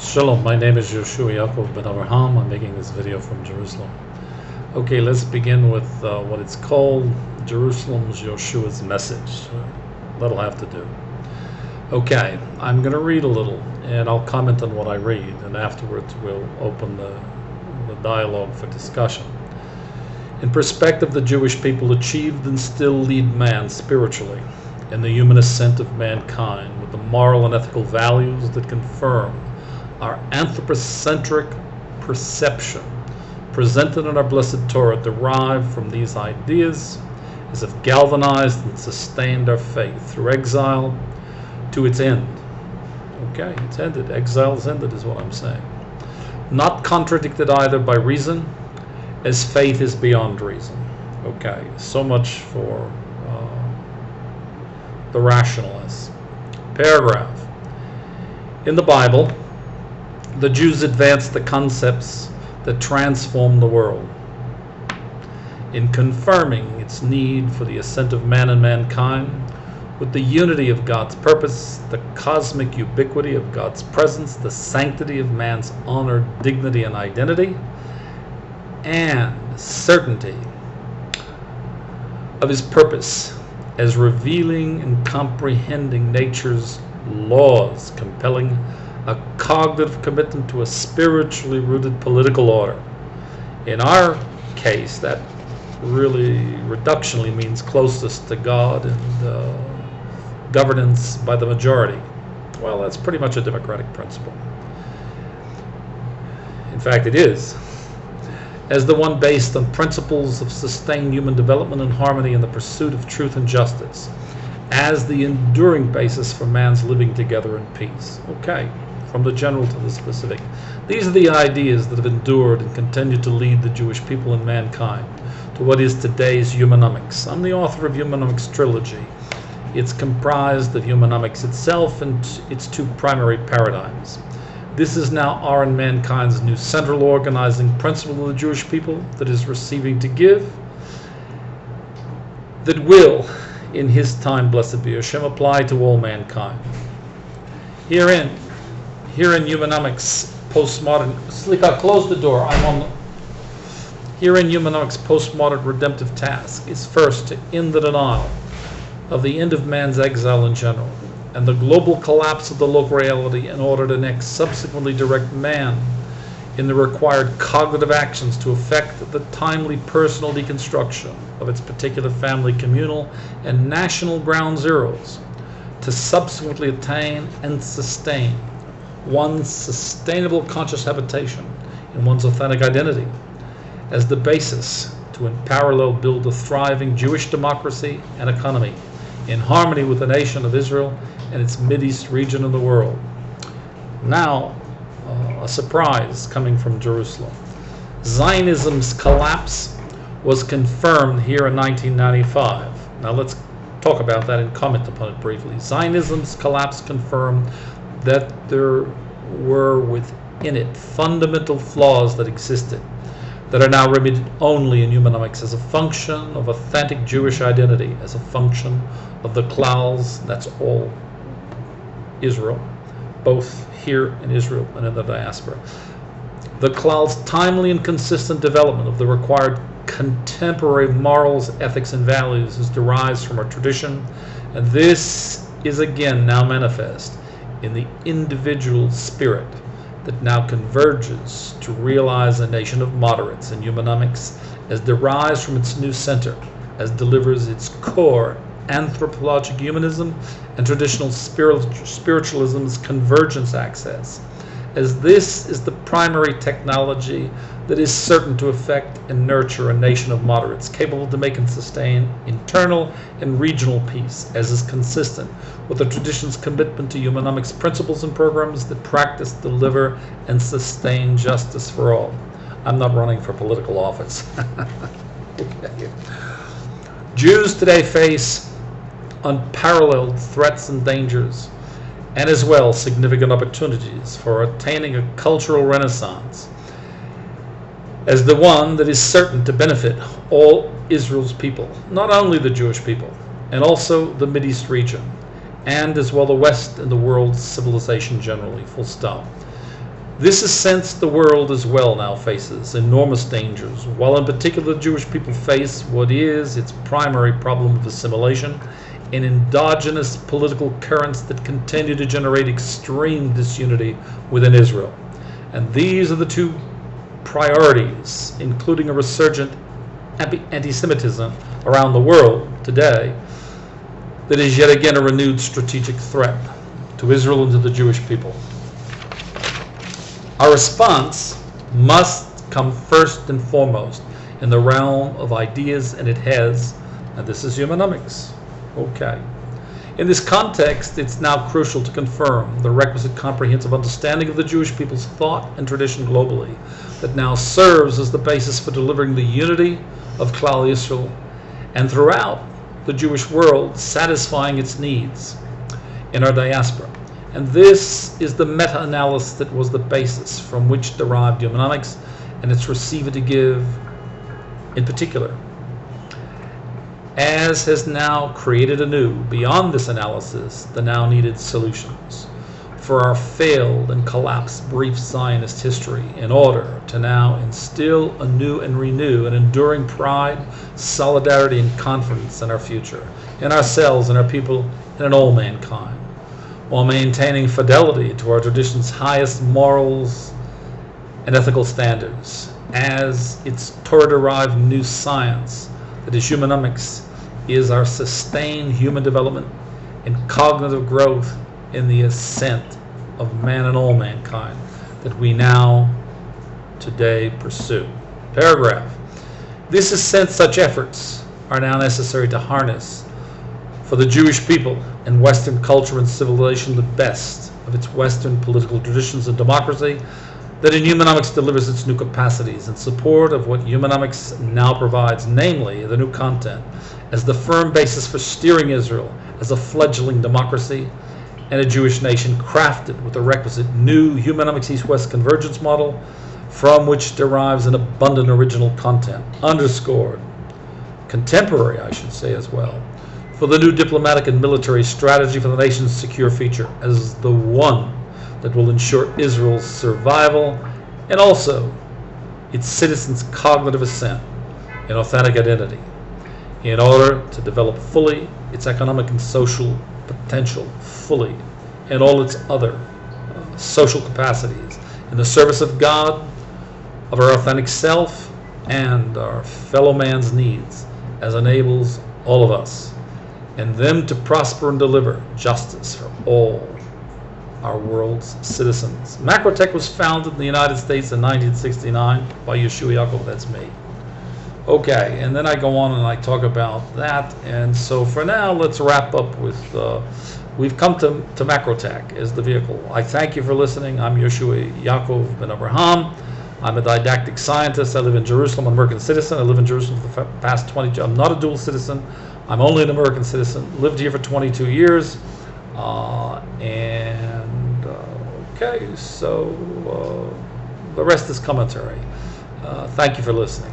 Shalom, my name is Yehoshua ben Abraham. I'm making this video from Jerusalem. Okay, let's begin with what it's called, Jerusalem's Yeshua's message. That'll have to do. Okay, I'm going to read a little, and I'll comment on what I read, and afterwards we'll open the dialogue for discussion. In perspective, the Jewish people achieved and still lead man spiritually in the human ascent of mankind with the moral and ethical values that confirm our anthropocentric perception presented in our blessed Torah derived from these ideas as if galvanized and sustained our faith through exile to its end. Okay, it's ended. Exile is ended is what I'm saying. Not contradicted either by reason, as faith is beyond reason. Okay, so much for the rationalists. Paragraph. In the Bible, the Jews advanced the concepts that transform the world. In confirming its need for the ascent of man and mankind, with the unity of God's purpose, the cosmic ubiquity of God's presence, the sanctity of man's honor, dignity, and identity, and certainty of his purpose as revealing and comprehending nature's laws, compelling a cognitive commitment to a spiritually rooted political order. In our case, that really reductionally means closest to God and governance by the majority. Well, that's pretty much a democratic principle. In fact, it is, as the one based on principles of sustained human development and harmony in the pursuit of truth and justice, as the enduring basis for man's living together in peace. Okay, from the general to the specific. These are the ideas that have endured and continue to lead the Jewish people and mankind to what is today's Humanomics. I'm the author of Humanomics Trilogy. It's comprised of Humanomics itself and its two primary paradigms. This is now our and mankind's new central organizing principle of the Jewish people that is receiving to give, that will, in his time, blessed be Hashem, apply to all mankind. Herein Humanomics postmodern, Slika, close the door, Herein Humanomics postmodern redemptive task is first to end the denial of the end of man's exile in general, and the global collapse of the local reality in order to next subsequently direct man in the required cognitive actions to effect the timely personal deconstruction of its particular family, communal, and national ground zeros to subsequently attain and sustain one's sustainable conscious habitation in one's authentic identity as the basis to in parallel build a thriving Jewish democracy and economy in harmony with the nation of Israel and its Mideast region of the world. Now, a surprise coming from Jerusalem. Zionism's collapse was confirmed here in 1995. Now let's talk about that and comment upon it briefly. Zionism's collapse confirmed that there were within it fundamental flaws that existed that are now remedied only in Humanomics as a function of authentic Jewish identity, as a function of the clals, that's all Israel, both here in Israel and in the diaspora. The clal's timely and consistent development of the required contemporary morals, ethics, and values is derived from our tradition, and this is again now manifest in the individual spirit that now converges to realize a nation of moderates in Humanomics as derives from its new center, as delivers its core anthropologic humanism and traditional spiritualism's convergence access, as this is the primary technology that is certain to affect and nurture a nation of moderates capable to make and sustain internal and regional peace, as is consistent with the tradition's commitment to Humanomics principles and programs that practice, deliver, and sustain justice for all. I'm not running for political office. Okay. Jews today face unparalleled threats and dangers, and as well significant opportunities for attaining a cultural renaissance as the one that is certain to benefit all Israel's people, not only the Jewish people, and also the Mideast region, and as well the West and the world's civilization generally, full stop. This is since the world as well now faces enormous dangers, while in particular the Jewish people face what is its primary problem of assimilation and endogenous political currents that continue to generate extreme disunity within Israel. And these are the two priorities, including a resurgent anti-Semitism around the world today, that is yet again a renewed strategic threat to Israel and to the Jewish people. Our response must come first and foremost in the realm of ideas, and it has, and this is Humanomics. Okay. In this context, it's now crucial to confirm the requisite comprehensive understanding of the Jewish people's thought and tradition globally that now serves as the basis for delivering the unity of Klal Yisrael and throughout the Jewish world, satisfying its needs in our diaspora. And this is the meta-analysis that was the basis from which derived Humanomics and its receiver to give in particular, as has now created anew, beyond this analysis, the now needed solutions for our failed and collapsed brief Zionist history in order to now instill anew and renew an enduring pride, solidarity, and confidence in our future, in ourselves and our people, and in all mankind, while maintaining fidelity to our tradition's highest morals and ethical standards, as its Torah-derived new science, that is Humanomics, is our sustained human development and cognitive growth in the ascent of man and all mankind that we now today pursue. Paragraph. This is since such efforts are now necessary to harness for the Jewish people and Western culture and civilization the best of its Western political traditions and democracy, that in Humanomics delivers its new capacities in support of what Humanomics now provides, namely the new content, as the firm basis for steering Israel as a fledgling democracy and a Jewish nation crafted with the requisite new Humanomics East-West convergence model from which derives an abundant original content, underscored, contemporary I should say as well, for the new diplomatic and military strategy for the nation's secure future as the one that will ensure Israel's survival and also its citizens' cognitive ascent and authentic identity in order to develop fully its economic and social potential fully and all its other social capacities in the service of God, of our authentic self, and our fellow man's needs as enables all of us and them to prosper and deliver justice for all our world's citizens. Macrotech was founded in the United States in 1969 by Yehoshua Yaakov, that's me. Okay, and then I go on and I talk about that, and so for now let's wrap up with, we've come to Macrotech as the vehicle. I thank you for listening. I'm Yehoshua Yaakov ben Abraham. I'm a didactic scientist. I live in Jerusalem. I'm an American citizen. I live in Jerusalem for the past 20 years. I'm not a dual citizen. I'm only an American citizen. Lived here for 22 years. Okay, so the rest is commentary. Thank you for listening.